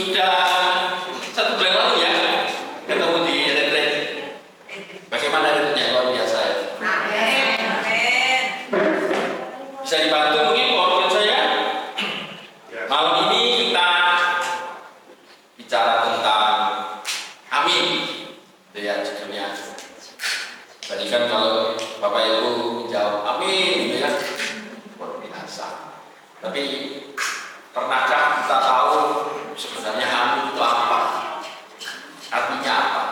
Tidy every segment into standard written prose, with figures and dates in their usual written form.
Sudah 1 bulan lalu ya ketemu di retret. Bagaimana retretnya? Luar biasa ya. Amin. Bisa dibantu mungkin menurut saya. Malam ini kita bicara tentang amin. Itu ya judulnya. Tadi kan kalau Bapak Ibu menjawab amin gitu ya, luar biasa. Tapi pernahkah kita tahu sebenarnya amin itu apa? Artinya apa?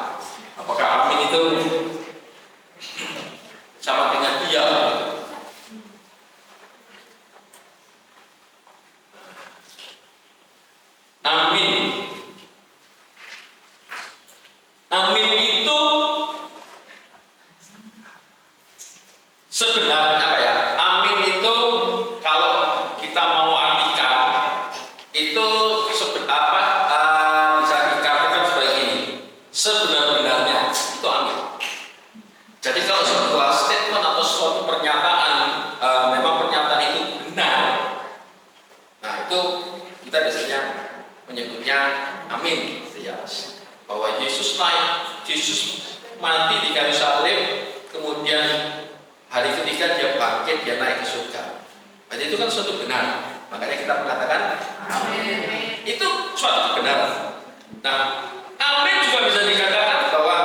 Apakah amin itu sama dengan dia? Amin. Amin itu sebenarnya apa ya? Amin itu kalau kita mau artikan itu bisa dikatakan sebagai ini. Sebenar-benarnya itu amin. Jadi kalau sebuah statement atau suatu pernyataan memang pernyataan itu benar, nah itu kita biasanya menyebutnya amin. Ya, bahwa Yesus naik, Yesus mati di kayu salib, kemudian hari ketiga dia bangkit, dia naik ke surga. Berarti itu kan suatu benar. Makanya kita mengatakan amin. Itu suatu kebenaran. Nah, amin juga bisa dikatakan bahwa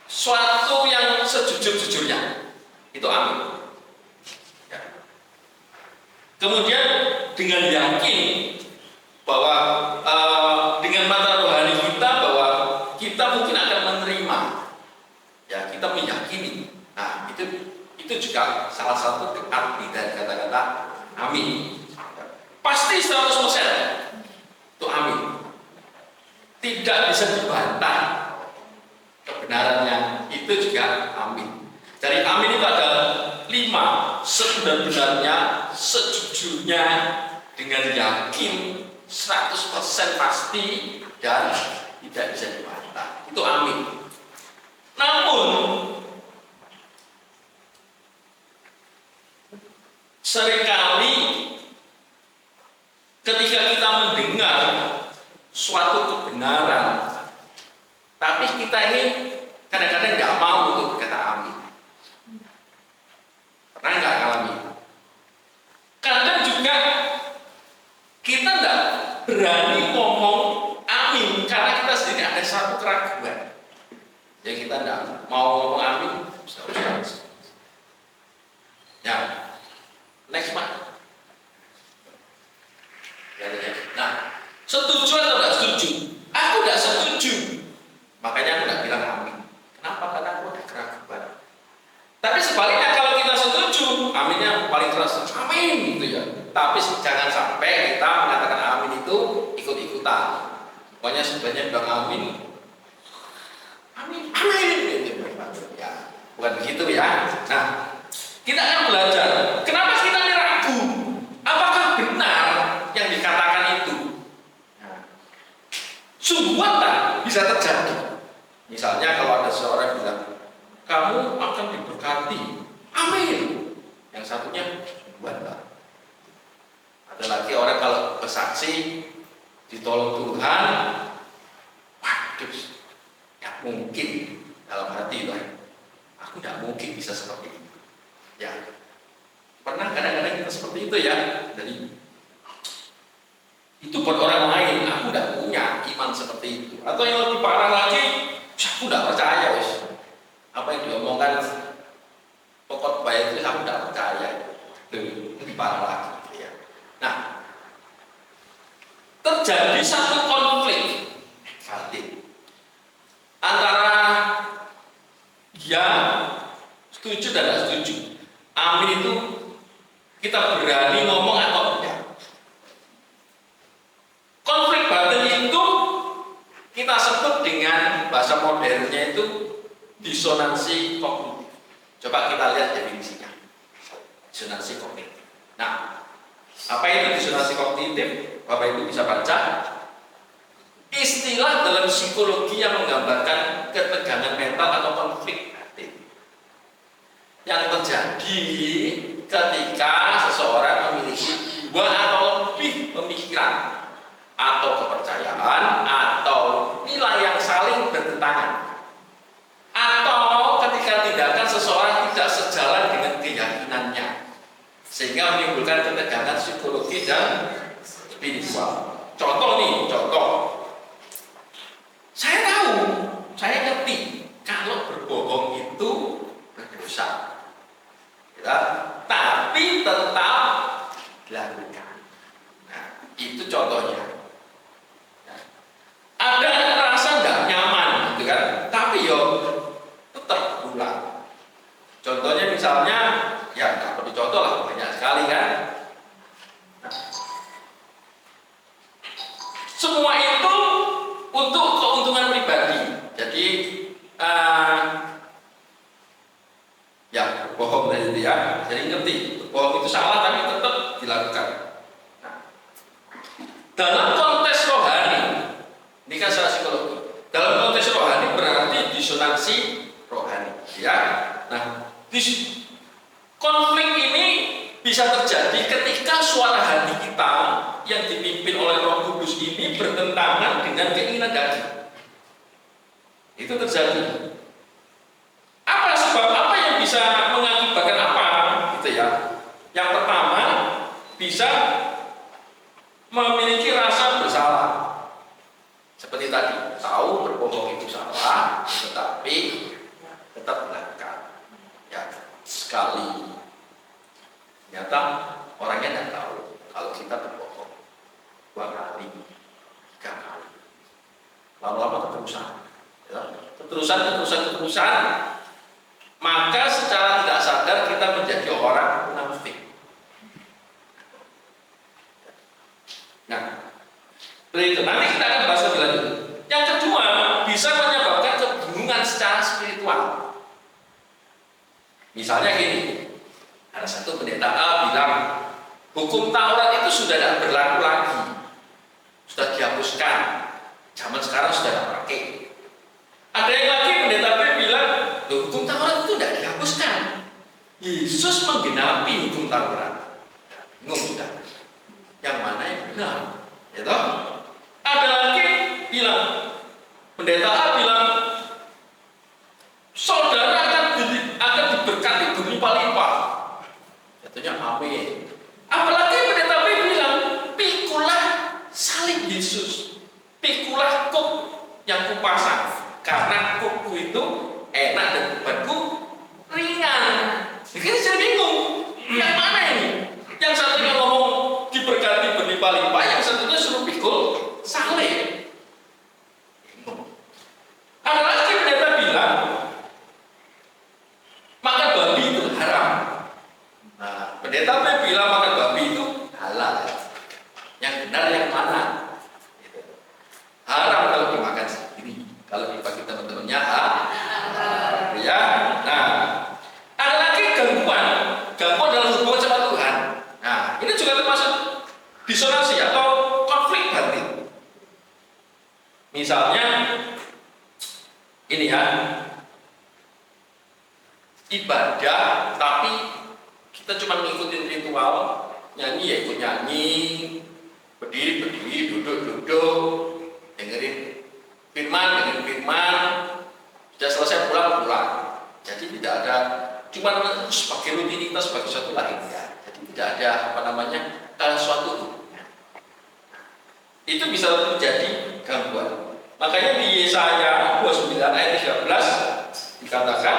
suatu yang sejujur-jujurnya itu amin. Ya. Kemudian dengan yakin bahwa dengan mata rohani kita bahwa kita mungkin akan menerima, ya kita meyakini. Nah itu juga salah satu arti dari kata-kata amin. Pasti 100% itu amin. Tidak bisa dibantah kebenarannya, itu juga amin. Dari amin itu ada 5: sebenar-benarnya, sejujurnya, dengan yakin, 100% pasti, dan tidak bisa dibantah. Itu amin. Namun seringkali ketika kita mendengar suatu kebenaran, tapi kita ini kadang-kadang nggak mau untuk berkata amin. Pernah nggak alami? Kadang juga kita nggak berani ngomong amin karena kita sendiri ada satu keraguan. Jadi kita nggak mau ngomong amin. Ya, next Pak. Nah, setuju atau nggak setuju? Aku nggak setuju. Makanya aku nggak bilang amin. Kenapa? Karena aku ada keraguan. Tapi sebaliknya kalau kita setuju, aminnya paling keras, amin gitu ya. Tapi jangan sampai kita mengatakan amin itu ikut-ikutan. Pokoknya sebenarnya bilang amin, amin, amin gitu. Ya, bukan begitu ya. Nah, kita akan belajar. Kenapa kita ini ragu? Apakah benar yang dikatakan itu? Sungguh tak bisa terjadi. Misalnya kalau ada seorang bilang, kamu akan diberkati, amin. Yang satunya bantah. Ada lagi orang kalau bersaksi ditolong Tuhan, waduh, nggak mungkin dalam hati itu. Aku nggak mungkin bisa seperti itu. Ya, pernah kadang-kadang kita seperti itu ya. Jadi itu buat orang lain, aku nggak punya iman seperti itu. Atau yang lebih parah lagi, aku nggak percaya wis. Apa yang diomongkan pokok baik itu aku tidak percaya. Lebih parah lagi ya. Nah, terjadi satu konflik hati antara dia setuju dan tidak setuju. Amin itu kita berani ngomong atau tidak. Konflik batin itu kita sebut dengan bahasa modernnya itu disonansi kognitif. Coba kita lihat definisinya. Disonansi kognitif. Nah, apa itu disonansi kognitif? Bapak Ibu bisa baca. Istilah dalam psikologi yang menggambarkan ketegangan mental atau konflik batin yang terjadi ketika seseorang memiliki 2 atau lebih pemikiran atau kepercayaan atau nilai yang saling bertentangan, atau ketika tindakan seseorang tidak sejalan dengan keyakinannya sehingga menimbulkan ketegangan psikologi dan spiritual. Contoh, saya tahu, saya ngerti kalau berbohong itu berdosa, ya, tapi tetap dilakukan. Nah, itu contohnya. Nah, ada yang merasa nggak nyaman, gitu kan? Tapi yo tetap ulang. Contohnya misalnya, ya nggak perlu contoh lah, banyak sekali kan. Nah, semua itu untuk keuntungan pribadi. Jadi ya bohong tadi itu ya. Jadi ngerti bohong itu salah tapi tetap dilakukan. Nah, dalam konteks rohani, ini kan secara psikologi. Dalam konteks rohani berarti disonansi rohani, ya. Nah, konflik ini bisa terjadi ketika suara hati kita yang dipimpin oleh Roh Kudus ini bertentangan dengan keinginan daging. Itu terjadi. Apa sebab apa yang bisa mengakibatkan apa? Gitu ya. Yang pertama, bisa memiliki rasa bersalah. Seperti tadi, tahu berbohong itu salah, tetapi tetap dilakukan. Ya, sekali. Ternyata orangnya tidak tahu kalau kita berbohong 2 kali, 3 kali. Lama-lama keterusan. Ya, keterusan, maka secara tidak sadar kita menjadi orang munafik. Nah, itu nanti kita akan bahas lebih lanjut. Yang kedua, bisa menyebabkan kebingungan secara spiritual. Misalnya gini, ada satu pendeta A bilang hukum Taurat itu sudah tidak berlaku lagi, sudah dihapuskan, zaman sekarang sudah tidak pakai. Ada yang lagi pendeta B bilang hukum Taurat itu tidak dihapuskan, Yesus menggenapi hukum Taurat. Bingung sudah, yang mana yang benar? Ya toh? Ada lagi bilang, pendeta A bilang saudara akan diberkati berlimpah-limpah. Katanya amin. Apalagi pendeta B bilang pikulah salib Yesus, pikulah kuk yang kupasang, karena kukku itu enak dan bebanku ringan. Jadi saya bingung, yang mana ini? Yang satunya ngomong diberkati berlimpah-limpah, yang satunya suruh pikul salib. Ada lagi pendeta bilang makan babi itu haram. Nah, pendeta B bilang makan babi itu halal. Yang benar yang mana? Gitu. Haram kalau dimakan sendiri. Kalau dibagi teman-temannya ya. Nah, ada lagi gangguan dalam hubungan sama Tuhan. Nah, ini juga termasuk disonansi atau konflik batin. Misalnya ini ya, ibadah tapi kita cuma ngikutin ritual, nyanyi ya ikut nyanyi, berdiri, duduk, dengerin firman, sudah selesai pulang. Jadi tidak ada, cuma sebagai rutinitas, sebagai suatu lahiriah. Jadi tidak ada suatu itu bisa menjadi gangguan. Makanya di Yesaya 29 ayat 13 dikatakan,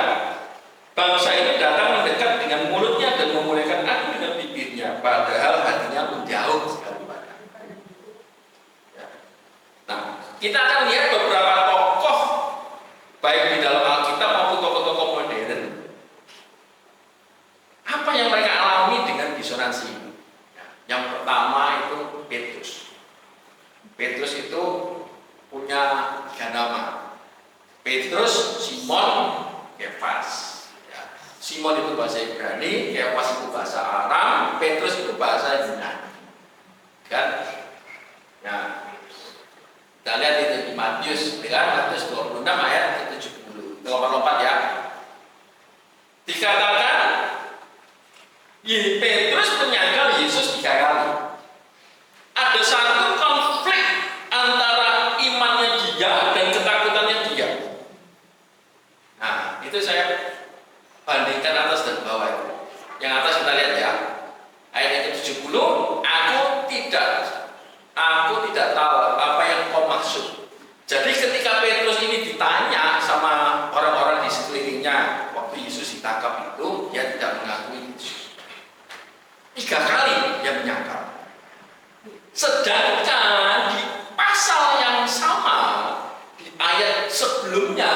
bangsa ini datang mendekat dengan mulutnya dan memuliakan aku dengan bibirnya, padahal hatinya menjauh sekali padaku. Ya. Nah, kita akan lihat beberapa tokoh baik di dalam Alkitab maupun tokoh-tokoh modern. Apa yang mereka alami dengan disonansi ini? Ya. Yang pertama itu Petrus. Petrus itu punya 3 nama. Petrus, Simon, Kefas. Simon itu bahasa Ibrani, Kefas itu bahasa Aram, Petrus itu bahasa Yunani. Kan? Nah, kita lihat itu di Matius 26 ayat 70. Lompat ya. Dikatakan Petrus menyangkal Yesus 3 kali. Ada satu konflik aku tidak tahu apa yang kau maksud. Jadi ketika Petrus ini ditanya sama orang-orang di sekelilingnya waktu Yesus ditangkap itu, dia tidak mengakui Yesus. 3 kali dia menyangkal. Sedangkan di pasal yang sama, di ayat sebelumnya,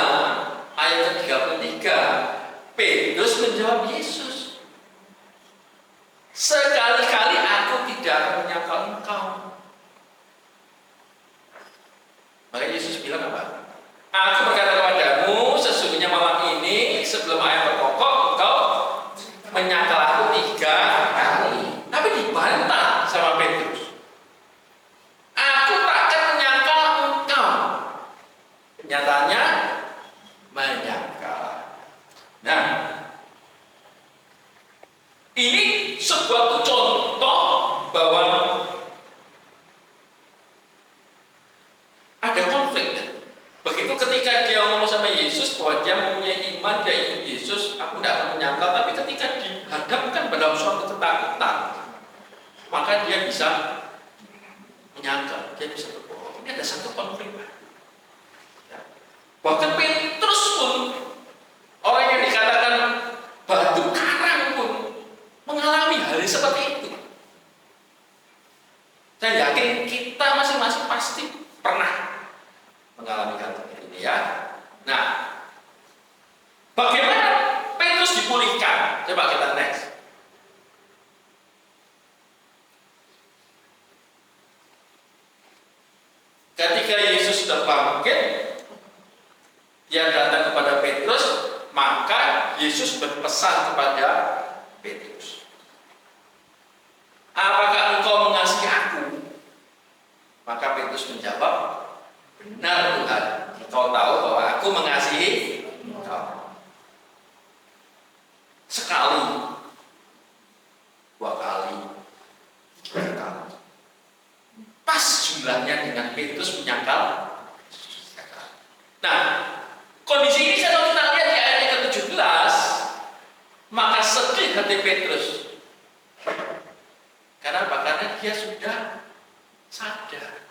ayat 33, Petrus menjawab Yesus, sekali-kali aku tidak akan menyangkal engkau. Maka Yesus bilang apa? Aku berkata kepadamu, sesungguhnya malam ini sebelum ayam berkokok, engkau menyangkal aku 3 kali. Tapi dibantah sama Petrus. Aku takkan menyangkal engkau. Nyatanya menyangkal. Nah, ini sebuah contoh bahwa ada konflik. Begitu ketika dia ngomong sama Yesus bahwa dia mempunyai iman, dia ikut Yesus, aku tidak akan menyangkal. Tapi ketika dihadapkan dalam suatu ketakutan, maka dia bisa menyangkal, dia bisa berbohong. Ini ada satu konflik. Bahkan Petrus pun, orang yang dikatakan batu karang pun, mengalami hal yang seperti itu. Saya yakin kita masing-masing pasti pernah mengalami hal seperti ini ya. Nah, bagaimana Petrus dipulihkan? Coba kita next. Ketika Yesus sudah bangkit, dia datang kepada Petrus, maka Yesus berpesan kepada Petrus, apakah engkau mengasihi aku? Maka Petrus menjawab, benar Tuhan, engkau tahu bahwa aku mengasihi engkau. Sekali, 2 kali, 3 kali. Pas jumlahnya dengan Petrus menyangkal. Nah, kondisi ini kalau kita lihat di ayat yang ke-17, maka sedih hati Petrus. Karena apa? Karena dia sudah sadar.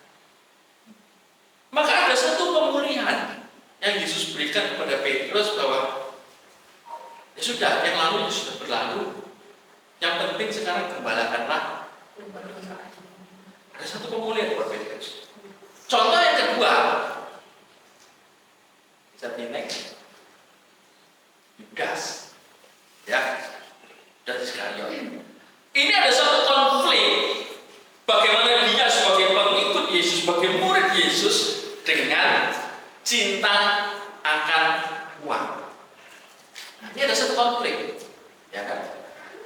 Maka ada satu pemulihan yang Yesus berikan kepada Petrus bahwa ya sudah, yang lalu ya sudah berlalu. Yang penting sekarang gembalakanlah. Ada satu pemulihan buat Petrus. Contoh yang kedua, bisa next, Yudas, ya, dan Iskariot. Ini ada satu konflik bagaimana dia sebagai pengikut Yesus, sebagai murid Yesus dengan cinta akan uang. Nah, ini ada satu konflik, ya kan?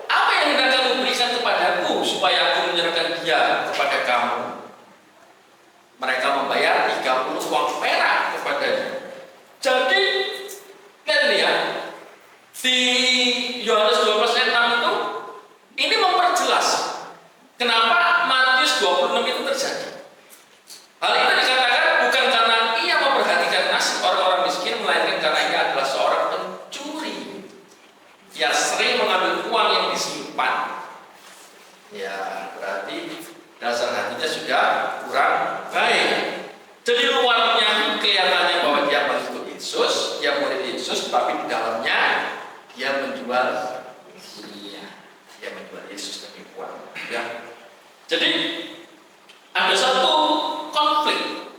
Apa yang hendak kamu berikan kepadaku supaya aku menyerahkan dia kepada kamu? Mereka membayar 30 uang perak kepadanya. Jadi, lihat ini ya, di Yohanes 12 ayat 6 itu, ini memperjelas kenapa Matius 26 itu terjadi. Hal itu dikatakan bukan karena ia memperhatikan nasib orang-orang miskin, melainkan karena ia adalah seorang pencuri. Ia sering mengambil uang yang disimpan. Ya, berarti dasar hatinya sudah kurang baik. Jadi luarnya kelihatannya bahwa dia mengikut Yesus, dia murid Yesus, tapi di dalamnya dia menjual dunia. Dia menjual Yesus demi uang. Ya. Jadi ada satu konflik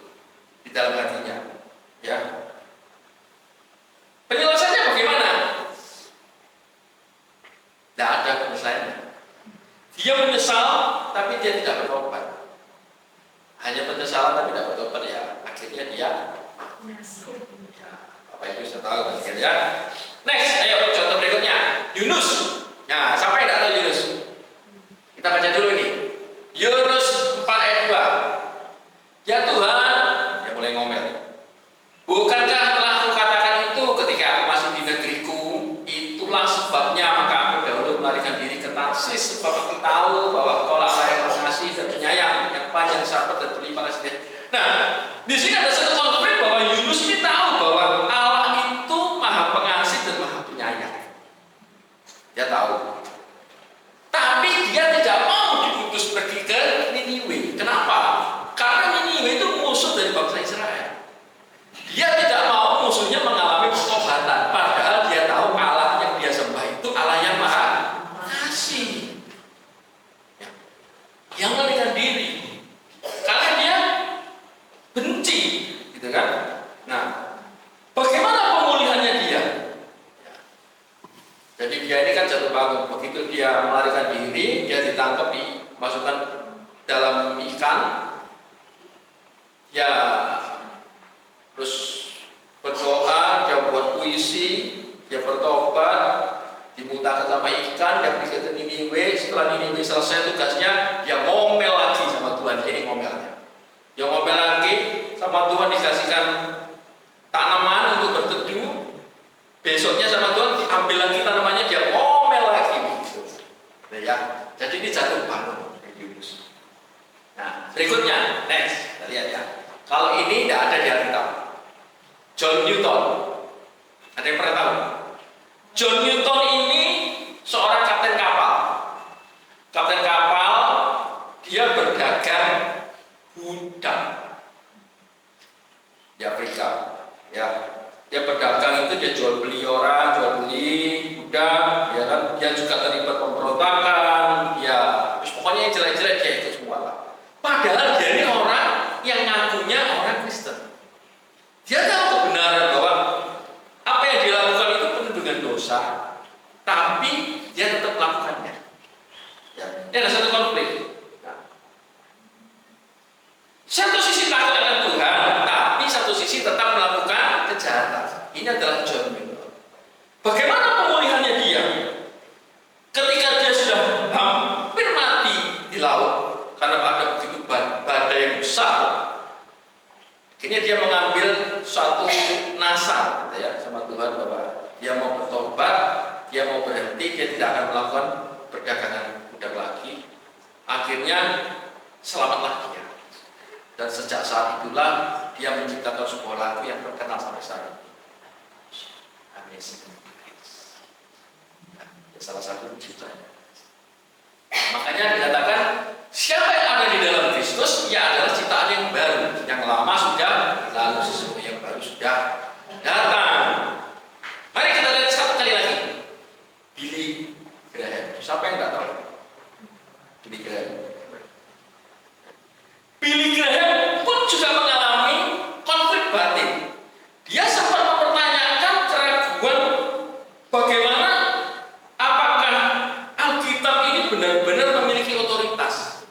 di dalam hatinya. Ya. Penyelesaiannya bagaimana? Tidak ada penyelesaiannya. Dia menyesal, tapi dia tidak bertobat. Hanya penyesalan tapi tidak bertobat, ya akhirnya dia ya, Bapak Ibu sudah tahu kan ya. Next, ayo contoh berikutnya, Yunus. Nah, siapa yang tidak tahu Yunus? Kita baca dulu ini. Yunus 4 ayat 2. Ya Tuhan, dia mulai ngomel. Bukankah telah kukatakan itu ketika aku masih di negeriku? Itulah sebabnya maka aku dahulu melarikan diri ke Tarsis, sebab aku tahu bahwa Engkau lah yang mengasihi dan penyayang, yang panjang sabar dan berlimpah kasih. Nah, di sini ada satu konflik bahwa Yunus ini tahu bahwa Allah itu Maha Pengasih dan Maha Penyayang. Dia tahu. Tapi dia tidak mau diutus pergi ke Niniwe. Kenapa? ya terus berdoa, dia buat puisi, dia bertobat, dimutakan sama ikan, dia pergi ke Niniwe. Setelah Niniwe selesai tugasnya, dia ngomel lagi sama Tuhan. Ini ngomelnya. Dia ngomel lagi sama Tuhan, dikasihkan tanaman untuk berteduh. Besoknya sama Tuhan diambil lagi tanamannya, dia ngomel lagi. Nah, ya, jadi ini jatuh bangun. Nah, berikutnya, next, kita lihat ya. Kalau ini tidak ada di Alkitab. John Newton, ada yang pernah tahu? John Newton ini seorang kapten kapal. Kapten kapal, dia berdagang udang di Afrika. Ya, dia berdagang itu dia jual beli orang, jual beli udang, ya kan? Dia juga terlibat pemberontakan, ya, pokoknya yang jelek-jelek dia ikut semua lah. Padahal dia ini orang yang ngakunya orang Kristen. Dia tahu kebenaran bahwa apa yang dilakukan itu penuh dengan dosa, tapi dia tetap melakukannya. Ya, ini ada satu konflik. Nah, satu sisi takut akan Tuhan, tapi satu sisi tetap melakukan kejahatan. Ini adalah John Newton. Bagaimana pemulihannya dia? Ketika dia sudah hampir mati di laut karena ada begitu badai yang besar, akhirnya dia mengambil suatu nasar, gitu ya, sama Tuhan bahwa dia mau bertobat, dia mau berhenti, dia tidak akan melakukan perdagangan udang lagi. Akhirnya selamatlah dia. Dan sejak saat itulah dia menciptakan sebuah lagu yang terkenal sampai saat ini. Amazing Grace. Ya, salah satu ciptanya. Makanya dikatakan siapa yang ada di dalam Kristus, ia adalah ciptaan yang baru. Yang lama sudah lalu, sesuatu yang baru sudah datang. Mari kita lihat satu kali lagi. Billy Graham. Siapa yang tidak tahu? Billy Graham. Billy Graham pun juga mengalami konflik batin. Dia sempat mempertanyakan keraguan bagaimana apakah Alkitab ini benar-benar memiliki otoritas.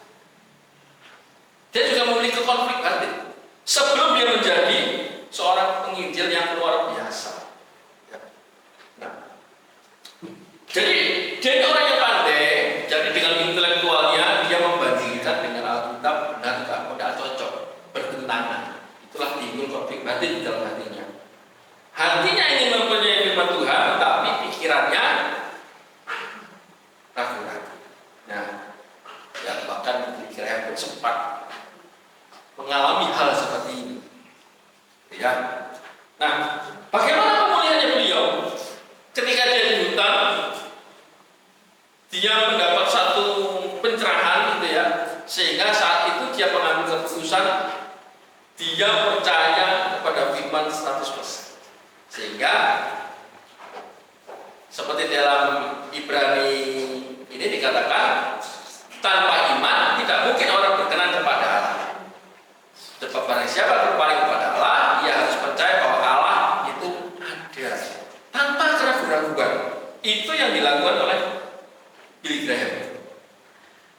Dia juga memiliki konflik batin sebelum dia menjadi seorang penginjil yang luar biasa. Nah, jadi dia ini orang yang pandai. Jadi dengan intelektualnya dia membandingkan dengan Alkitab, benar tidak cocok, bertentangan. Itulah timbul konflik batin di dalam hatinya. Hatinya ingin mempunyai firman Tuhan, tapi pikirannya ragu-ragu. Nah, ya bahkan pikirannya sempat mengalami hal seperti ini. Ya. Nah, bagaimana pemulihannya beliau? Ketika dia di hutan, dia mendapat satu pencerahan, gitu ya, sehingga saat itu dia mengambil keputusan, dia percaya kepada firman 100%. Sehingga seperti dalam Ibrani ini dikatakan, tanpa iman tidak mungkin orang berkenan kepada Allah. Sebab barang siapa berpaling kepada Allah, ia harus percaya bahwa Allah itu ada, tanpa keraguan-raguan. Itu yang dilakukan oleh Billy Graham.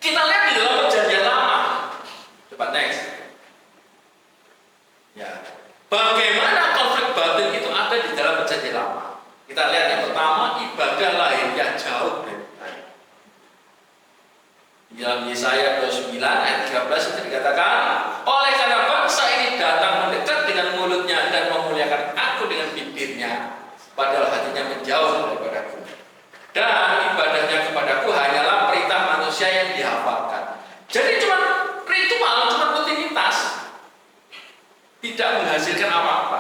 Kita lihat di dalam Perjanjian Lama. Coba next. Ya, bagaimana konflik batin itu ada di dalam Perjanjian Lama? Kita lihat yang pertama, ibadah lahiriah jauh dari Tuhan. Di dalam Yesaya 29 ayat 13 itu dikatakan, oleh karena bangsa ini datang mendekat dengan mulutnya dan memuliakan aku dengan bibirnya, padahal hatinya menjauh daripadaku. Dan ibadahnya kepadaku hanyalah perintah manusia yang dihafalkan. Jadi cuma ritual, cuma rutinitas, tidak menghasilkan apa-apa.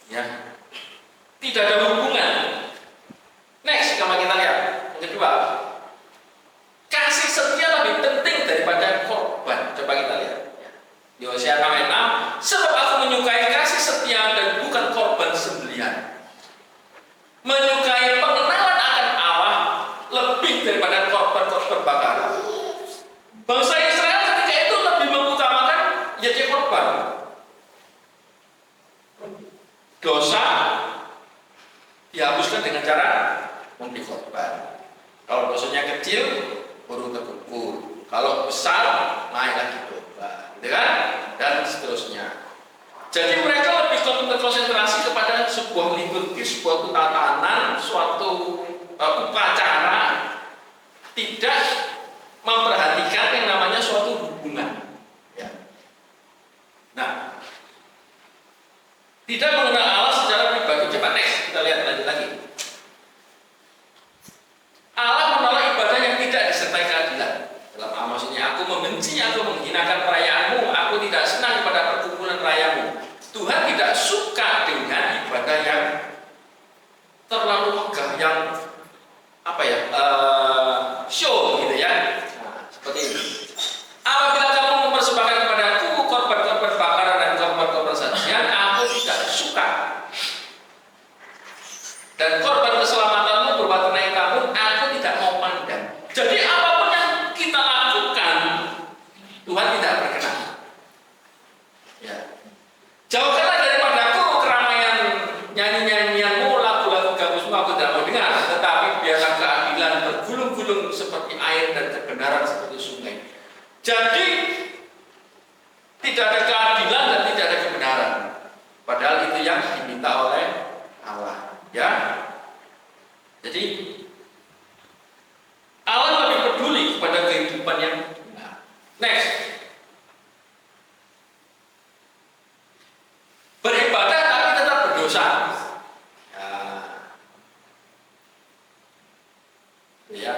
Ya, tidak ada hubungan. Next, kalau kita lihat yang kedua, kasih setia lebih penting daripada korban. Coba kita lihat. Di Hosea 6 ayat 6, sebab aku menyukai kasih setia dan bukan korban sembelihan. Menyukai pengenalan akan Allah lebih daripada korban-korban bakaran. Bangsa Israel ketika itu lebih mengutamakan jadi korban. Dosa dihapuskan dengan cara memberi korban. Kalau dosanya kecil, burung terkubur. Kalau besar, naik lagi domba. Gitu kan? Jadi mereka lebih konsentrasi kepada sebuah liturgi, sebuah tatanan, suatu upacara, tidak memperhatikan yang namanya suatu hubungan. Ya. Nah, tidak mengenal Allah secara pribadi. Coba next, kita lihat lagi. Allah menolak ibadah yang tidak disertai keadilan. Dalam Amos ini, aku membenci, aku menghinakan perayaanmu, aku tidak senang pada perkumpulan rayamu. Tuhan tidak suka dengan ibadah yang terlalu megah, yang show gitu ya. Nah, seperti ini. Apabila kamu mempersembahkan kepadaku korban-korban bakaran dan korban-korban sajian, aku tidak suka. Dan korban keselamatanmu berwarna hitam, aku tidak mau pandang. Jadi apapun yang kita lakukan, Tuhan tidak berkenan. Ya. Jauhkanlah daripadaku keramaian nyanyi-nyanyianmu, lagu-lagu gambusmu aku tidak mau dengar. Tetapi biarlah keadilan bergulung-gulung seperti air dan kebenaran seperti sungai. Jadi tidak ada keadilan dan tidak ada kebenaran. Padahal itu yang diminta oleh Allah. Ya. Jadi Allah lebih peduli kepada kehidupan yang benar. Next. Beribadah tapi tetap berdosa. Ya.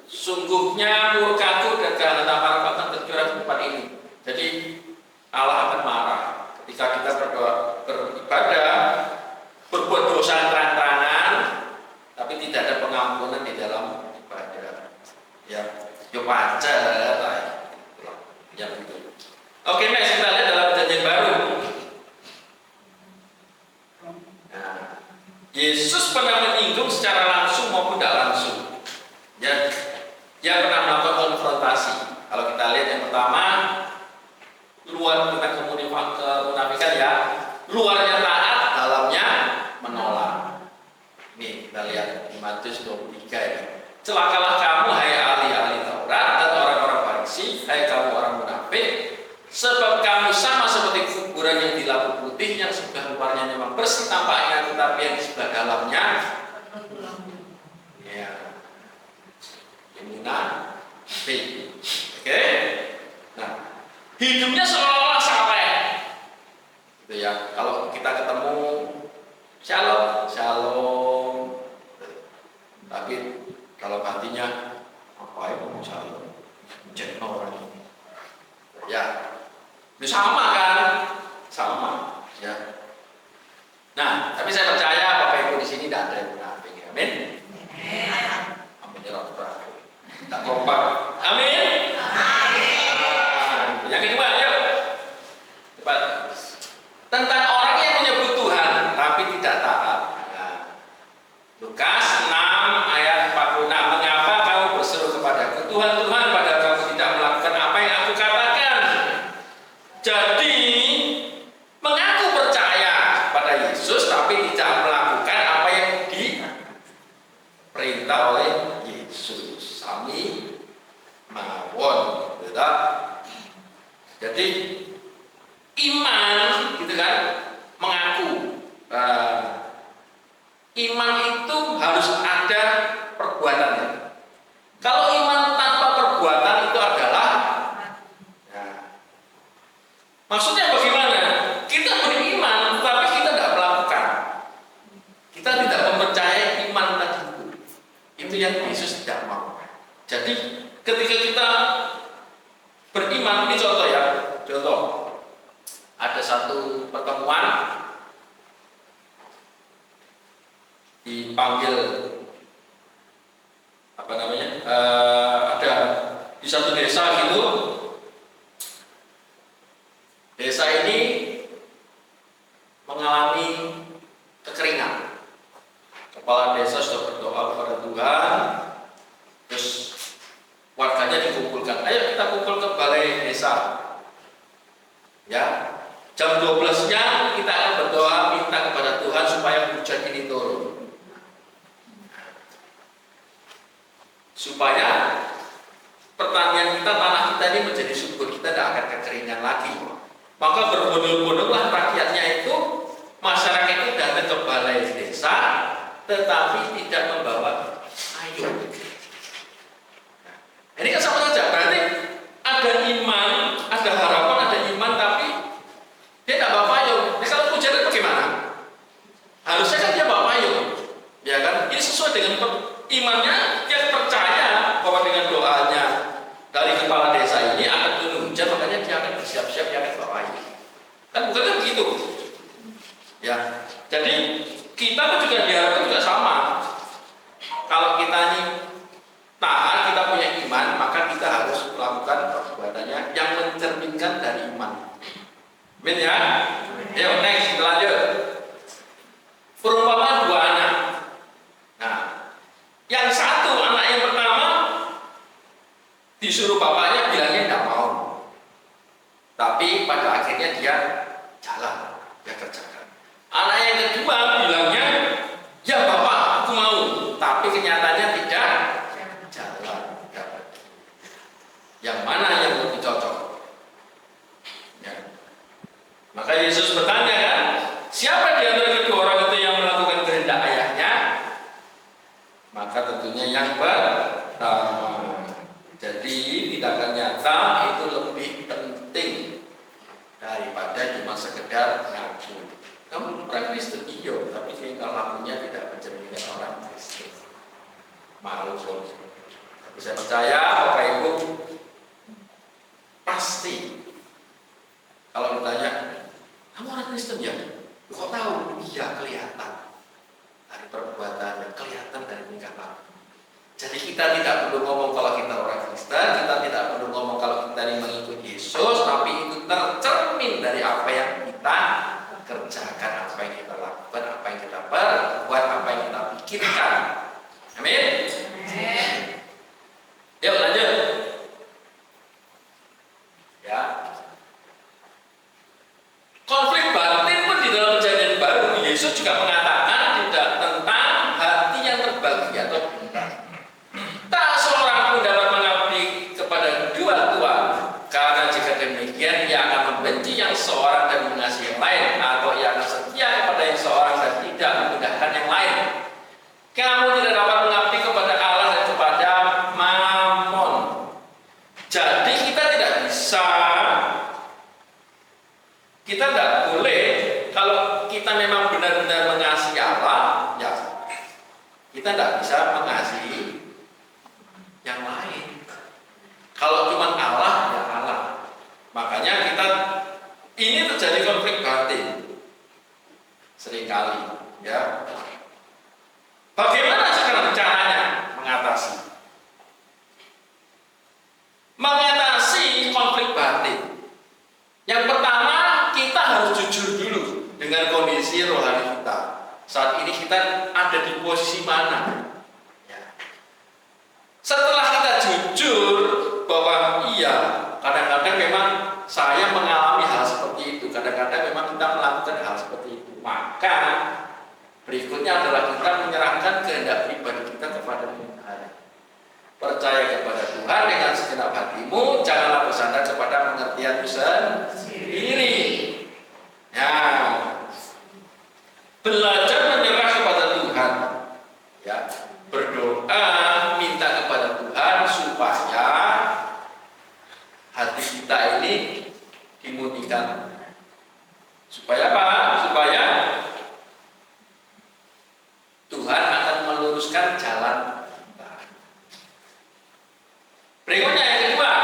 Sungguhnya murkaku dan kehanatan amarahku tercurah di tempat ini. Jadi Allah akan marah ketika kita beribadah, berbuat dosa terang-terangan, tapi tidak ada pengampunan di dalam ibadah. Ya, yo pacar lah. Ya betul. Oke, next kita lihat dalam perjanjian baru. Nah, Yesus pernah menyinggung secara langsung maupun tidak langsung. Ya, dia pernah melakukan konfrontasi. Kalau kita lihat yang pertama, luar tentang kemunafikan ya, luarnya taat, dalamnya menolak. Nih kita lihat di Matius 23 ya. Celakalah kamu hai ahli-ahli Taurat dan orang-orang Farisi, hai kamu orang munafik, sebab kamu sama seperti kuburan yang di lampu putih yang sebelah luarnya memang bersih tampaknya, tetapi yang di sebelah dalamnya ya munafik. Oke? Nah, hidupnya seolah-olah saleh. Gitu ya. Kalau kita ketemu shalom, shalom. Tapi kalau hatinya apa ya mau shalom? Jadi orang ini. Ya. Itu sama kan? Sama, ya. Nah, tapi saya percaya Bapak Ibu di sini tidak ada yang munafik. Amin. Amin ya Rabbal alamin. Tak kompak. Amin. Yang kedua, yuk. Cepat. Tentang orang yang menyebut Tuhan tapi tidak taat. Nah, Lukas 6 ayat 46. Mengapa kamu berseru kepadaku, Tuhan, Tuhan, padahal kamu tidak melakukan apa yang aku katakan? Jadi, mengaku percaya pada Yesus tapi tidak melakukan apa yang diperintah oleh Yesus. Sami mawon, betul? Jadi iman, gitu kan, mengaku. Iman itu harus ada perbuatannya. Kalau iman tanpa perbuatan itu adalah, ya, maksudnya bagaimana? Kita beriman, tapi kita tidak melakukan. Kita tidak mempercayai iman tadi. Itu yang Yesus tidak mau. Jadi ketika kita beriman, ini contoh ya, contoh. Ada satu pertemuan dipanggil apa namanya? Ada di satu desa gitu. Desa ini mengalami kekeringan. Kepala desa sudah berdoa kepada Tuhan, terus warganya dikumpulkan. Ayo kita kumpul ke balai desa. Ya. Jam 12-nya kita akan berdoa minta kepada Tuhan supaya hujan ini turun. Supaya pertanian kita, tanah kita ini menjadi subur, kita tidak akan kekeringan lagi. Maka berbondong-bondonglah rakyatnya itu, masyarakat itu datang ke balai desa, tetapi tidak membawa payung. Nah, ini kan sama saja, berarti ada iman, ada harapan, ada iman, tapi dia tidak bawa payung. Nah, kalau hujan itu bagaimana? Harusnya kan dia bawa payung, ya kan? Ini sesuai dengan imannya, dia percaya bahwa dengan doanya dari kepala desa ini akan turun hujan, makanya dia akan bersiap-siap, dia akan bawa payung. Kan bukannya begitu? Ya, jadi kita pun juga diharapkan juga sama. Kalau kita ini taat, kita punya iman, maka kita harus melakukan perbuatannya yang mencerminkan dari iman. Amin ya? Yuk, next, lanjut. Perumpamaan dua anak. Nah, yang satu anak yang pertama disuruh bapaknya bilangnya tidak mau, tapi pada akhirnya dia jalan, dia kerjakan. Anak yang kedua bilangnya, ya bapak aku mau, tapi kenyataannya tidak jalan. Yang mana yang lebih cocok? Ya. Maka Yesus bertanya kan, siapa di antara kedua orang itu yang melakukan kehendak ayahnya? Maka tentunya yang pertama. Jadi tindakan nyata itu lebih penting daripada cuma sekedar ngaku. Kamu orang Kristen, iya, tapi tingkah lakunya tidak mencerminkan orang Kristen. Malu kok. Tapi saya percaya Bapak Ibu pasti kalau ditanya, kamu orang Kristen ya? Kok tahu? Iya, kelihatan dari perbuatannya, kelihatan dari tingkah laku. Jadi kita tidak perlu ngomong kalau kita orang Kristen, kita tidak perlu ngomong kalau kita ini mengikuti Yesus, tapi itu tercermin dari apa yang kita kerjakan, apa yang kita lakukan, apa yang kita perbuat, apa yang kita pikirkan. Amin. Yuk lanjut. Ya. Konflik batin pun di dalam Perjanjian Baru, Yesus juga mengatakan tidak tentang hati yang terbagi atau bukan. Tak seorang pun dapat mengabdi kepada dua tuan, karena jika demikian ia akan membenci yang seorang dan mengasihi yang lain, atau ia akan setia kepada yang seorang dan tidak memudahkan yang lain. Kamu tidak dapat mengabdi kepada Allah dan kepada Mammon. Jadi kita tidak bisa, kita tidak boleh, kalau kita memang benar-benar mengasihi Allah, ya kita tidak bisa mengasihi yang lain. Kalau cuma Allah, ya Allah. Makanya kita ini terjadi konflik batin seringkali, ya. Bagaimana sekarang caranya mengatasi? Mengatasi konflik batin. Yang pertama, kita harus jujur dulu dengan kondisi rohani kita. Saat ini kita ada di posisi mana? Ya. Setelah kita jujur bahwa iya, kadang-kadang memang saya mengalami hal seperti itu, kadang-kadang memang kita melakukan hal seperti itu, maka berikutnya adalah kita menyerahkan kehendak pribadi kita kepada Tuhan. Percaya kepada Tuhan dengan segenap hatimu, janganlah bersandar kepada pengertianmu sendiri. Ya, belajar menyerah kepada Tuhan, ya, berdoa, minta kepada Tuhan supaya hati kita ini dimurnikan. Supaya apa? Supaya Tuhan akan meluruskan jalan kita. Berikutnya yang kedua,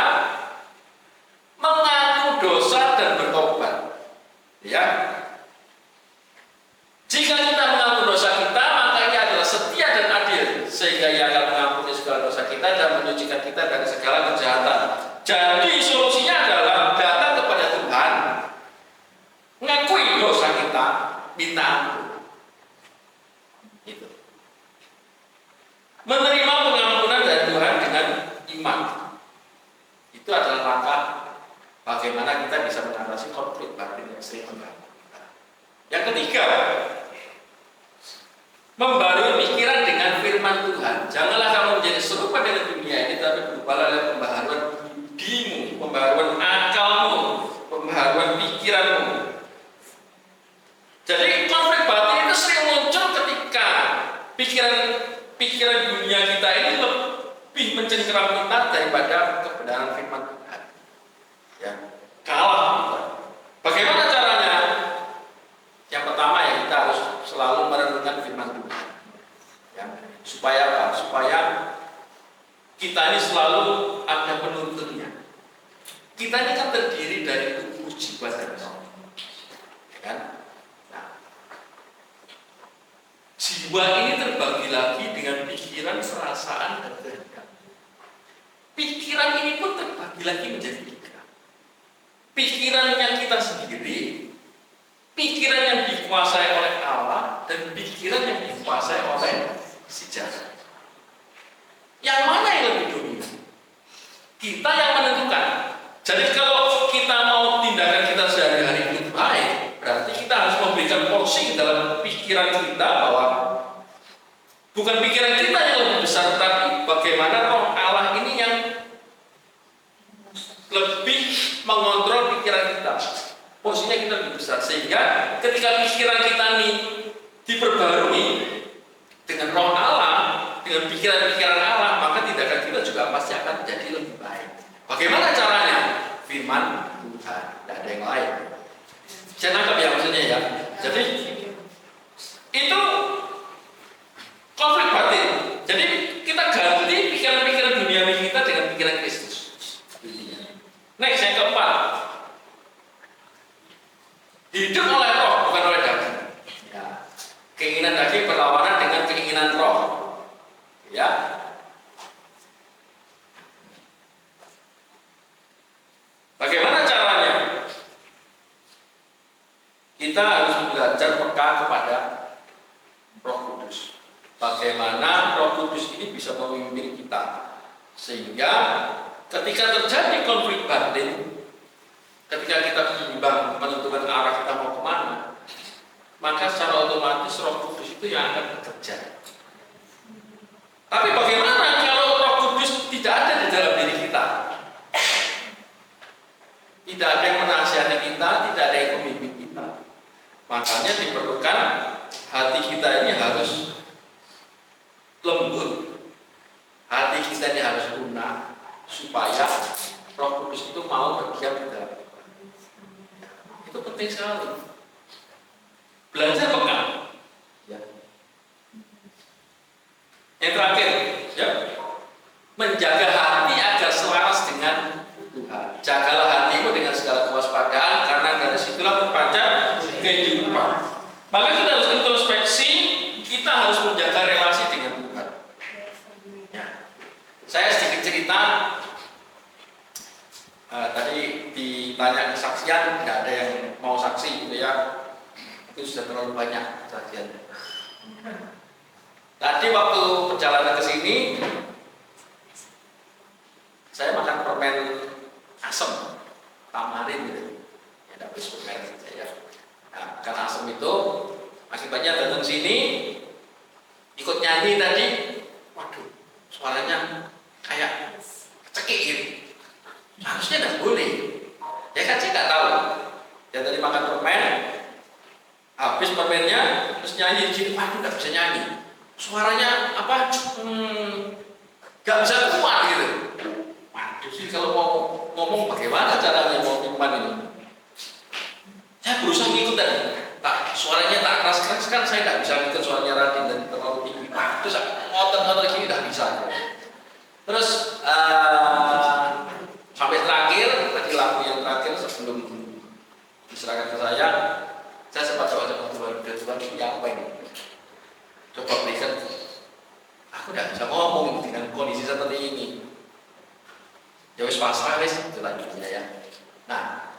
mengaku dosa dan bertobat. Ya. Jika kita mengaku dosa kita, maka ia adalah setia dan adil, sehingga ia akan mengampuni segala dosa kita dan menyucikan kita dari segala kejahatan. Jadi solusinya adalah datang kepada Tuhan, ngakui dosa kita, minta ampun. Gitu. Menerima pengampunan dari Tuhan dengan iman. Itu adalah langkah bagaimana kita bisa mengatasi konflik batin yang sering mengganggu kita. Yang ketiga, membarui pikiran dengan firman Tuhan. Janganlah kamu menjadi serupa dengan dunia ini, tapi berubahlah oleh pembaharuan budimu, pembaharuan akalmu, pembaharuan pikiran pikiran dunia kita ini lebih mencengkeram kita daripada kebenaran firman Tuhan. Ya, kalah kita. Bagaimana caranya? Yang pertama ya kita harus selalu merenungkan firman Tuhan. Ya, supaya apa? Supaya kita ini selalu ada penuntunnya. Kita ini kan terdiri dari tubuh, jiwa, dan roh. Ya kan? Nah, jiwa ini terbagi lagi dengan pikiran, perasaan, dan kehendak. Pikiran ini pun terbagi lagi menjadi tiga. Pikiran yang kita sendiri, pikiran yang dikuasai oleh Allah, dan pikiran yang dikuasai oleh si jahat. Yang mana yang lebih dominan? Kita yang menentukan. Jadi kalau kita mau tindakan kita sehari-hari itu baik, berarti kita harus memberikan porsi dalam pikiran kita bahwa bukan pikiran kita yang lebih besar, tapi bagaimana roh Allah ini yang lebih mengontrol pikiran kita. Porsinya kita lebih besar, sehingga ketika pikiran kita ini diperbarui dengan roh Allah, dengan pikiran-pikiran Allah, maka tindakan kita juga pasti akan jadi lebih baik. Bagaimana caranya? Firman Tuhan, tidak ada yang lain. Saya nangkap ya maksudnya ya. Jadi itu konflik batin. Jadi kita ganti pikiran-pikiran duniawi kita dengan pikiran Kristus. Next, yang keempat, hidup oleh roh bukan oleh daging. Ya. Keinginan daging berlawanan dengan keinginan roh. Ya. Bagaimana caranya? Kita harus belajar peka kepada Roh Kudus. Bagaimana Roh Kudus ini bisa memimpin kita, sehingga ketika terjadi konflik batin, ketika kita bimbang menentukan arah kita mau kemana, maka secara otomatis Roh Kudus itu yang akan bekerja. Tapi bagaimana kalau Roh Kudus tidak ada di dalam diri kita? Tidak ada yang menasihati kita, tidak ada yang memimpin kita. Makanya diperlukan hati kita ini harus lembut, hati kita ini harus lunak, supaya Roh Kudus itu mau berdiam di dalam kita. Itu penting sekali. Belajar peka. Ya. Yang terakhir, ya, menjaga hati agar selaras dengan Tuhan. Jagalah hatimu dengan segala kewaspadaan, karena dari situlah terpancar kehidupan. Maka kita harus introspeksi, kita harus menjaga relasi dengan Tuhan. Ya. Saya sedikit cerita. Tadi ditanya kesaksian, tidak ada yang mau saksi, gitu ya. Itu sudah terlalu banyak kesaksiannya. Tadi waktu perjalanan ke sini, saya makan permen asam tamarin gitu, ya dapat permen saya. Nah, karena asam itu akibatnya datang sini ikut nyanyi tadi, waduh, suaranya kayak cekik gitu. Harusnya tidak boleh. Ya kan saya nggak tahu. Ya tadi makan permen, habis permennya terus nyanyi di sini, waduh nggak bisa nyanyi. Suaranya apa? Nggak bisa kuat gitu. Waduh sih kalau mau ngomong bagaimana caranya mau iman ini? Saya berusaha ngikut tadi. Suaranya tak keras-keras kan saya nggak bisa ngikut suaranya Radin dan terlalu tinggi. Waduh, ngotot-ngotot gini nggak bisa. Terus sampai terakhir, tadi lagu yang terakhir sebelum diserahkan ke saya sempat coba Tuhan ini apa ini? Coba berikan. Aku nggak bisa ngomong dengan kondisi seperti ini. Ya wis pasrah wis selanjutnya ya. Nah,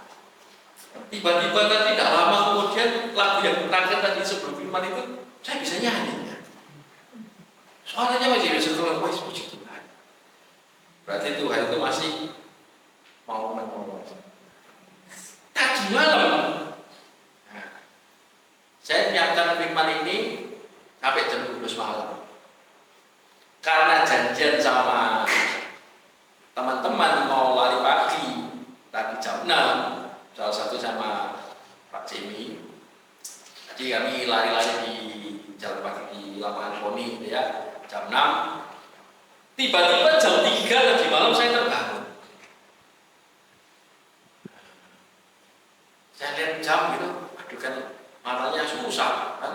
tiba-tiba tadi tidak lama kemudian lagu yang terakhir tadi sebelum firman itu saya bisa nyanyi. Ya. Suaranya masih bisa keluar, wis puji Tuhan. Berarti Tuhan itu masih mau menolong. Tadi malam, nah, saya menyiapkan firman ini sampai jam 12 malam. Karena janjian sama teman-teman mau lari pagi tadi jam 6, salah satu sama Pak Jimmy. Jadi kami lari-lari di jalan pagi di lapangan poni gitu ya. jam 6. Tiba-tiba jam 3 lagi malam saya terbangun. Saya lihat jam gitu, aduh kan matanya susah kan.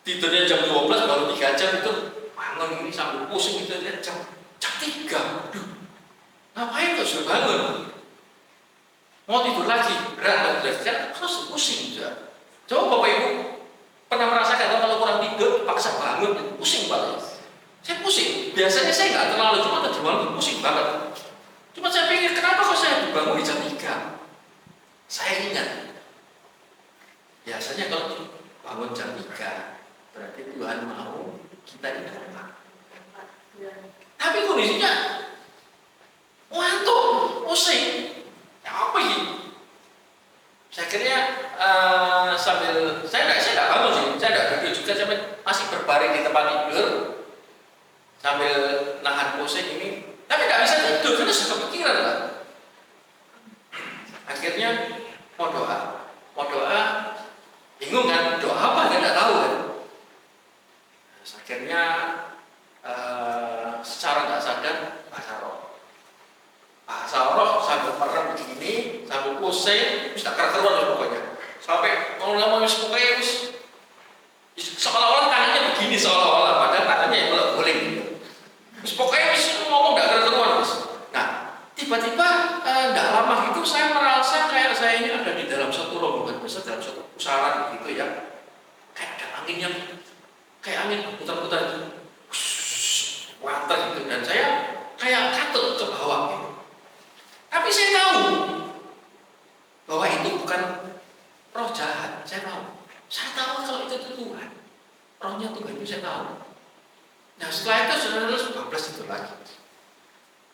Tidurnya jam 12 baru 3 jam itu bangun ini sambil pusing gitu lihat jam 3. Aduh, ngapain kok sudah bangun? Mau tidur lagi, berat kan terus pusing juga. Coba Bapak Ibu pernah merasakan kalau kurang tidur paksa bangun pusing banget. Saya pusing. Biasanya saya nggak terlalu, cuma tadi malam pusing banget. Cuma saya pikir kenapa kok saya dibangun di jam 3? Saya ingat. Biasanya kalau bangun jam 3 berarti Tuhan mau kita di tempat. Tapi kondisinya ngantuk, pusing. Ya apa ini? Saya kira sambil saya tidak bangun sih, saya tidak tidur juga, saya masih berbaring di tempat tidur sambil nahan pusing ini, tapi tidak bisa tidur karena sudah kepikiran lah. Akhirnya mau doa, bingung kan, doa apa tidak tahu kan. Akhirnya secara nggak sadar bahasa roh sambil merem begini, sambil pusing, bisa keruan pokoknya. Sampai ngomong pokoknya seolah-olah tangannya begini, seolah-olah padahal tangannya yang boleh gitu. Pokoknya ngomong nggak keruan. Nah, tiba-tiba nggak lama itu saya merasa kayak saya ini ada di dalam satu rombongan besar, dalam satu pusaran gitu ya. Kayak ada angin yang kayak angin putar-putar gitu. Wanter gitu, dan saya kayak katut ke bawah gitu. Tapi saya tahu bahwa itu bukan roh jahat, saya tahu. Saya tahu kalau itu Tuhan. Rohnya Tuhan itu saya tahu. Nah setelah itu sudah 12 itu lagi.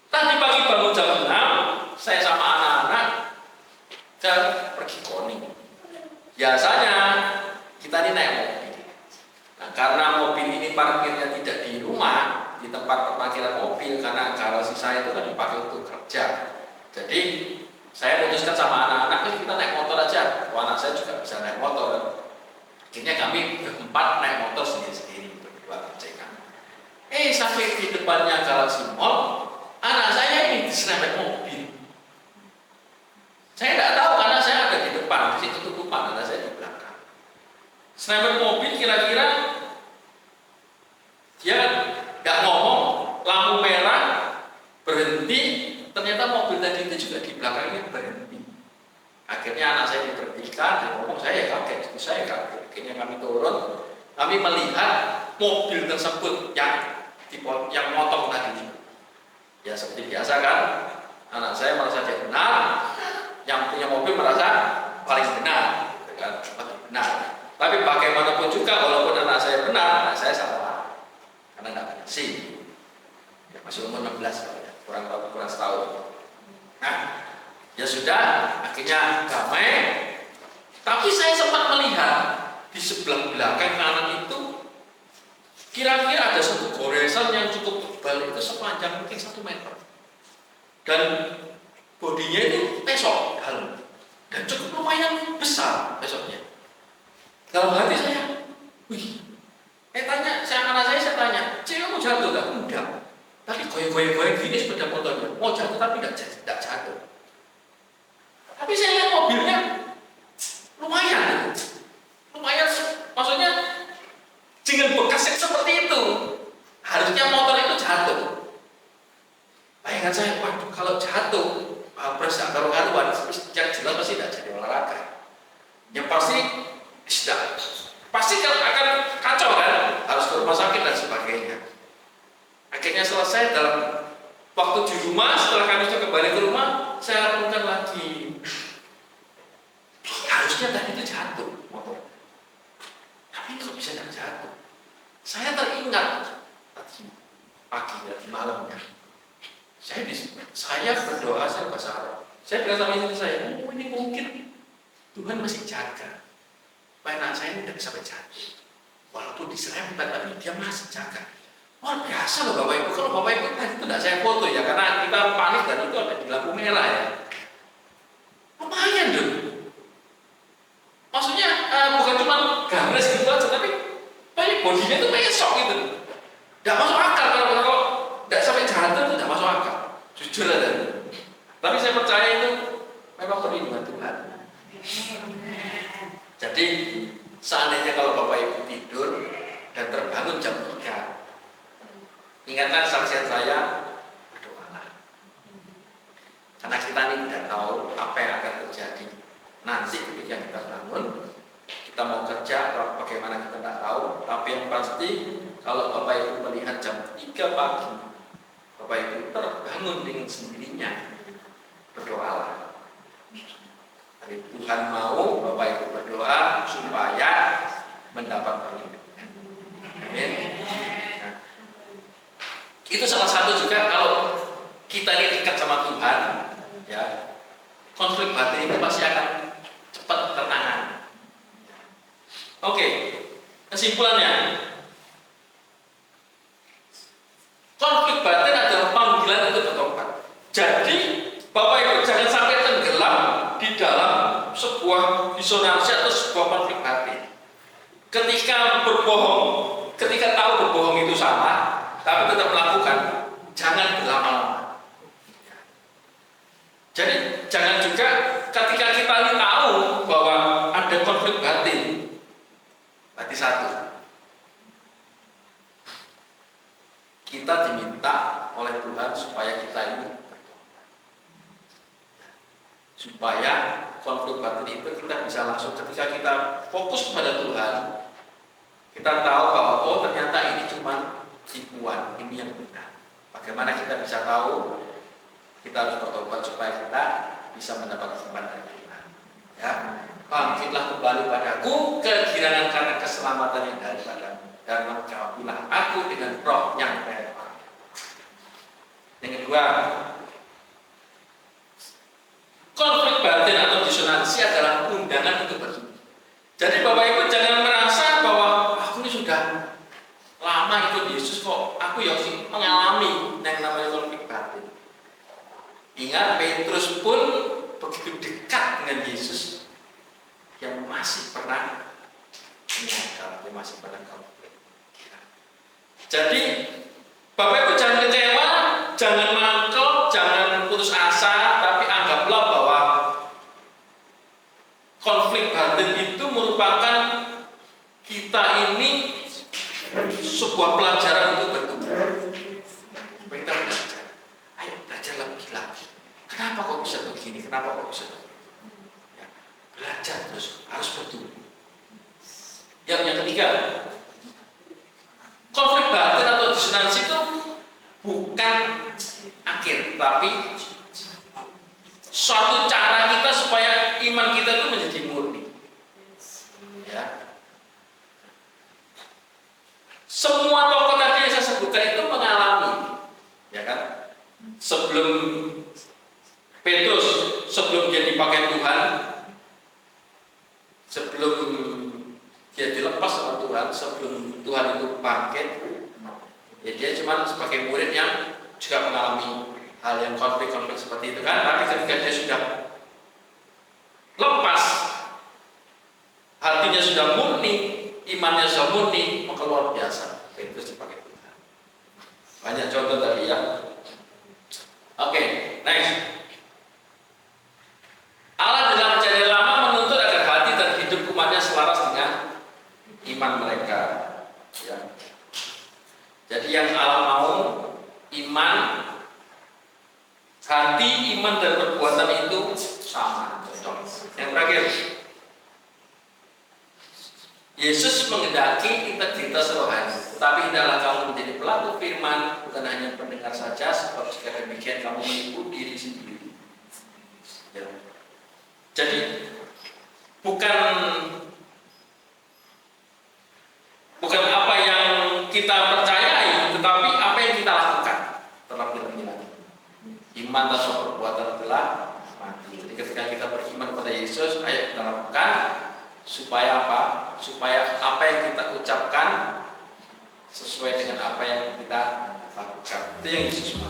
Tadi pagi bangun jam 6, saya sama anak-anak pergi koning. Biasanya kita ini naik mobil. Nah, karena mobil ini parkirnya tidak di rumah, di tempat parkiran mobil, karena garasi saya itu kan dipakai untuk kerja. Jadi saya putuskan sama anak-anak, kita naik motor aja. Anak saya juga bisa naik motor. Akhirnya kami berempat naik motor sendiri-sendiri berdua kerjakan. Sampai di depannya Galaxy Mall, anak saya ini diserempet mobil. Saya tidak tahu karena saya ada di depan, di situ tutupan, anak saya di belakang. Serempet mobil kira-kira dia nggak ngomong, lampu merah berhenti, ternyata mobil tadi itu juga di belakangnya berhenti. Akhirnya anak saya diberhentikan, dia ngomong, saya kaget. Akhirnya kami turun, kami melihat mobil tersebut yang motong tadi. Ya seperti biasa kan, anak saya merasa dia benar, yang punya mobil merasa paling benar, kan? Benar. Tapi bagaimanapun juga, walaupun anak saya benar, anak saya salah, karena tidak punya SIM. Ya, masih umur 16 ya, kurang setahun. Nah, ya sudah, akhirnya damai. Tapi saya sempat melihat di sebelah belakang kanan itu kira-kira ada satu goresan yang cukup tebal, itu sepanjang mungkin 1 meter. Dan bodinya itu pesok dalam. Dan cukup lumayan besar pesoknya. Dalam hati saya, anak saya tanya, "Cik, kamu jatuh gak?" Enggak. Tapi goyang-goyang gini sepeda motornya. Mau jatuh tapi tidak jatuh. Tapi saya lihat mobilnya lumayan, maksudnya dengan bekas yang seperti itu, harusnya motor itu jatuh. Bayangan saya, waduh kalau jatuh, Pres gak karu-karuan, yang jelas pasti tidak jadi olahraga. Yang pasti akan kacau kan, harus ke rumah sakit dan sebagainya. Akhirnya selesai dalam waktu di rumah, setelah kami sudah kembali ke rumah, saya lakukan lagi. Harusnya tadi itu jatuh motor, tapi kok bisa tidak jatuh? Saya teringat tadi pagi dan malamnya. Saya berdoa, saya bahasa Arab. Saya bilang sama istri saya, ini mungkin Tuhan masih jaga supaya anak saya ini tidak sampai jatuh. Walaupun diserempet, tapi dia masih jaga. Luar biasa loh Bapak Ibu. Kalau Bapak Ibu tadi itu tidak saya foto ya, karena kita panik dan itu ada di lampu merah ya. Lumayan dong. Maksudnya bukan cuma garis gitu aja, tapi bodinya itu mesok gitu. Tidak masuk akal. percaya itu memang perlindungan Tuhan. Jadi seandainya kalau Bapak Ibu tidur dan terbangun jam 3, ingatkan saksian saya, berdoalah. Karena kita ini tidak tahu apa yang akan terjadi nanti ketika kita bangun. Kita mau kerja, bagaimana kita tidak tahu. Tapi yang pasti, kalau Bapak Ibu melihat jam 3 pagi, Bapak Ibu terbangun dengan sendirinya, berdoalah. Tapi Tuhan mau Bapak Ibu berdoa supaya mendapat perlindungan. Amin. Nah, itu salah satu juga kalau kita ini dekat sama Tuhan, ya, konflik batin itu pasti akan cepat tertangani. Oke, kesimpulannya, konflik batin adalah panggilan untuk bertobat. Jadi, Bapak Ibu jangan sampai tenggelam di dalam sebuah disonansi atau sebuah konflik batin. Ketika berbohong, ketika tahu berbohong itu salah, tapi tetap melakukan, jangan berlama-lama. Jadi, jangan juga ketika kita tahu bahwa ada konflik batin. Berarti satu, kita diminta oleh Tuhan supaya kita ini bertobat, supaya konflik batin itu kita bisa langsung ketika kita fokus kepada Tuhan, kita tahu bahwa oh ternyata ini cuma tipuan, ini yang benar. Bagaimana kita bisa tahu? Kita harus bertobat supaya kita bisa mendapat hikmat dari Tuhan. Ya. Bangkitlah kembali padaku kegirangan karena keselamatan yang daripadamu, dan menjawablah aku dengan roh yang relevan. Yang kedua, konflik batin atau disonansi adalah undangan untuk bertobat. Jadi Bapak Ibu jangan merasa bahwa aku ini sudah lama ikut Yesus kok, aku yang mengalami yang namanya konflik batin. Ingat, Petrus pun begitu dekat dengan Yesus, yang masih pernah menyangkal, yang masih pernah konflik. Jadi Bapak Ibu jangan kecewa, jangan mangkel, jangan putus asa, tapi anggaplah bahwa konflik batin itu merupakan kita ini sebuah pelajaran untuk bertumbuh. Kita belajar, ayo belajar lebih lagi. Kenapa kok bisa begini? Kenapa kok bisa begini? Belajar terus, harus bertumbuh. Yang ketiga, konflik batin atau disonansi itu bukan akhir, tapi suatu cara kita supaya iman kita itu menjadi murni. Ya. Semua tokoh tadi yang saya sebutkan itu mengalami, ya kan? Sebelum Petrus, sebelum dia dipakai Tuhan, sebelum dia dilepas sama Tuhan, sebelum Tuhan itu bangkit, ya dia cuma sebagai murid yang juga mengalami hal yang konflik-konflik seperti itu kan. Tapi ketika dia sudah lepas, hatinya sudah murni, imannya sudah murni, maka luar biasa Petrus dipakai Tuhan. Banyak contoh tadi ya. Oke, next. Allah dalam perjanjian lama menuntut agar hati dan hidup umatnya selaras dengan iman mereka. Ya. Jadi yang Allah mau, iman, hati, iman dan perbuatan itu sama. Yang terakhir, Yesus menghendaki integritas rohani, tetapi hendaklah kamu menjadi pelaku firman, bukan hanya pendengar saja, sebab jika demikian kamu menipu diri sendiri. Ya. Jadi bukan apa yang kita percayai, tetapi apa yang kita lakukan. Terlebih lagi, iman tanpa perbuatan adalah mati. Jadi ketika kita beriman kepada Yesus, ayo kita lakukan supaya apa? Supaya apa yang kita ucapkan sesuai dengan apa yang kita lakukan. Itu yang Yesus mau.